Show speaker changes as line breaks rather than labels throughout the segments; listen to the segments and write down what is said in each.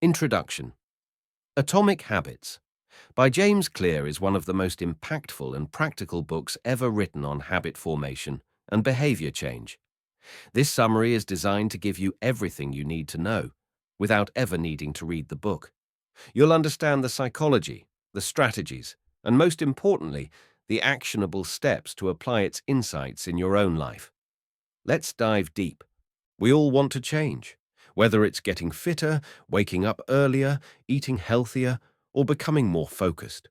Introduction. Atomic Habits by James Clear is one of the most impactful and practical books ever written on habit formation and behavior change. This summary is designed to give you everything you need to know, without ever needing to read the book. You'll understand the psychology, the strategies, and most importantly, the actionable steps to apply its insights in your own life. Let's dive deep. We all want to change, whether it's getting fitter, waking up earlier, eating healthier, or becoming more focused.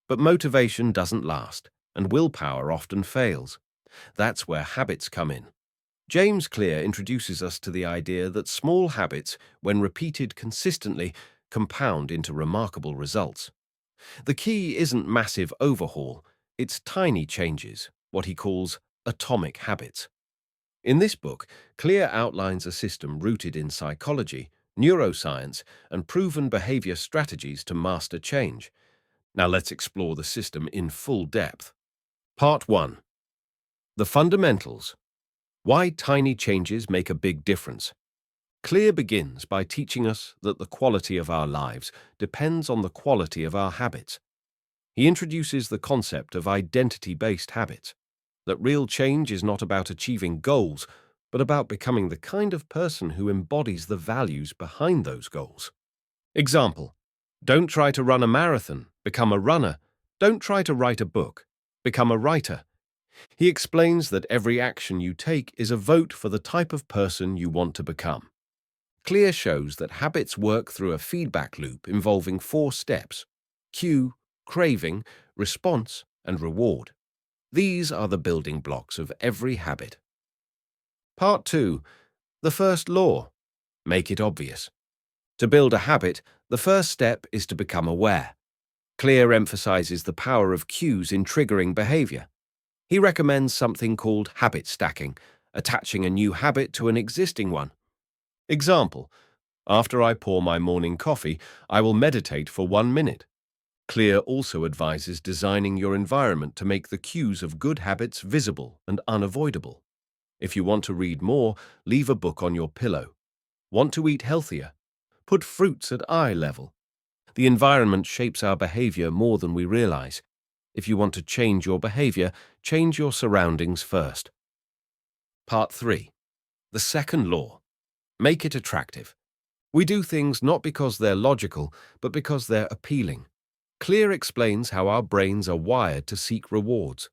But motivation doesn't last, and willpower often fails. That's where habits come in. James Clear introduces us to the idea that small habits, when repeated consistently, compound into remarkable results. The key isn't massive overhaul, it's tiny changes, what he calls atomic habits. In this book, Clear outlines a system rooted in psychology, neuroscience, and proven behavior strategies to master change. Now let's explore the system in full depth. Part 1. The Fundamentals. Why tiny changes make a big difference. Clear begins by teaching us that the quality of our lives depends on the quality of our habits. He introduces the concept of identity-based habits, that real change is not about achieving goals, but about becoming the kind of person who embodies the values behind those goals. Example: don't try to run a marathon, become a runner. Don't try to write a book, become a writer. He explains that every action you take is a vote for the type of person you want to become. Clear shows that habits work through a feedback loop involving 4 steps: cue, craving, response, and reward. These are the building blocks of every habit. Part 2. The first law. Make it obvious. To build a habit, the first step is to become aware. Clear emphasizes the power of cues in triggering behavior. He recommends something called habit stacking, attaching a new habit to an existing one. Example: after I pour my morning coffee, I will meditate for 1 minute. Clear also advises designing your environment to make the cues of good habits visible and unavoidable. If you want to read more, leave a book on your pillow. Want to eat healthier? Put fruits at eye level. The environment shapes our behavior more than we realize. If you want to change your behavior, change your surroundings first. Part 3. The second law. Make it attractive. We do things not because they're logical, but because they're appealing. Clear explains how our brains are wired to seek rewards.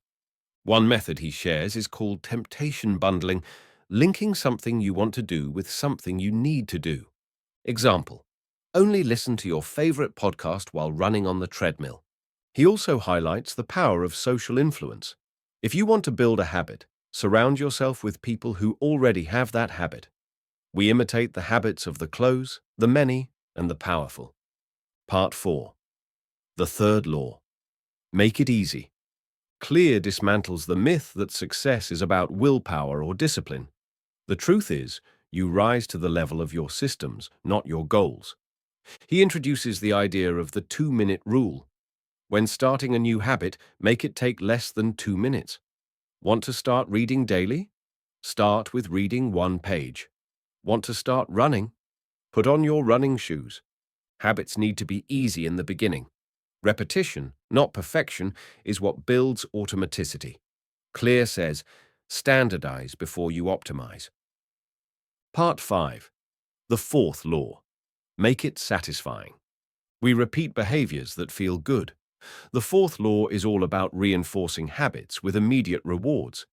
One method he shares is called temptation bundling, linking something you want to do with something you need to do. Example: only listen to your favorite podcast while running on the treadmill. He also highlights the power of social influence. If you want to build a habit, surround yourself with people who already have that habit. We imitate the habits of the close, the many, and the powerful. Part 4. The third law. Make it easy. Clear dismantles the myth that success is about willpower or discipline. The truth is, you rise to the level of your systems, not your goals. He introduces the idea of the 2-minute rule. When starting a new habit, make it take less than 2 minutes. Want to start reading daily? Start with reading 1 page. Want to start running? Put on your running shoes. Habits need to be easy in the beginning. Repetition, not perfection, is what builds automaticity. Clear says, standardize before you optimize. Part 5. The fourth law. Make it satisfying. We repeat behaviors that feel good. The fourth law is all about reinforcing habits with immediate rewards.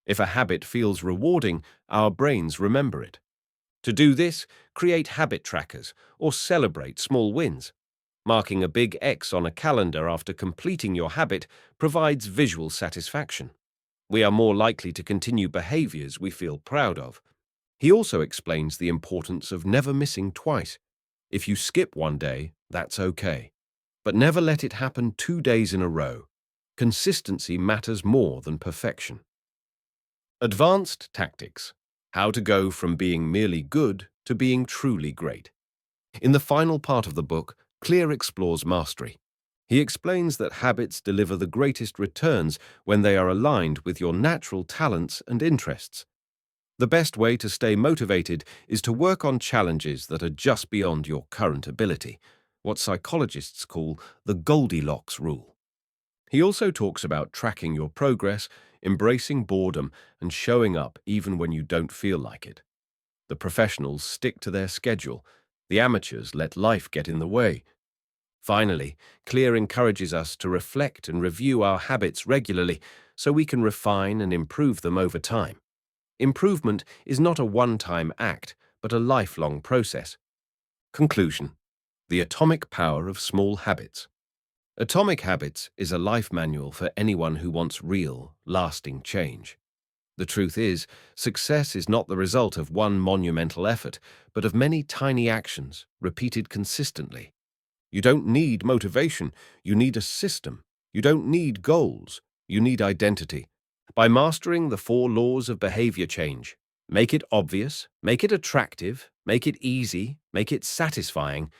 If a habit feels rewarding, our brains remember it. To do this, create habit trackers or celebrate small wins. Marking a big X on a calendar after completing your habit provides visual satisfaction. We are more likely to continue behaviors we feel proud of. He also explains the importance of never missing twice. If you skip 1 day, that's okay. But never let it happen 2 days in a row. Consistency matters more than perfection. Advanced Tactics. How to go from being merely good to being truly great. In the final part of the book, Clear explores mastery. He explains that habits deliver the greatest returns when they are aligned with your natural talents and interests. The best way to stay motivated is to work on challenges that are just beyond your current ability, what psychologists call the Goldilocks rule. He also talks about tracking your progress, embracing boredom, and showing up even when you don't feel like it. The professionals stick to their schedule. The amateurs let life get in the way. Finally, Clear encourages us to reflect and review our habits regularly so we can refine and improve them over time. Improvement is not a one-time act, but a lifelong process. Conclusion: the atomic power of small habits. Atomic Habits is a life manual for anyone who wants real, lasting change. The truth is, success is not the result of one monumental effort, but of many tiny actions, repeated consistently. You don't need motivation, you need a system. You don't need goals, you need identity. By mastering the 4 laws of behavior change, make it obvious, make it attractive, make it easy, make it satisfying,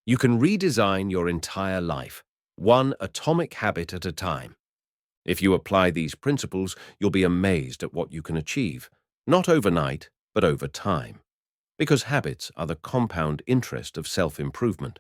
you can redesign your entire life, one atomic habit at a time. If you apply these principles, you'll be amazed at what you can achieve, not overnight, but over time. Because habits are the compound interest of self-improvement.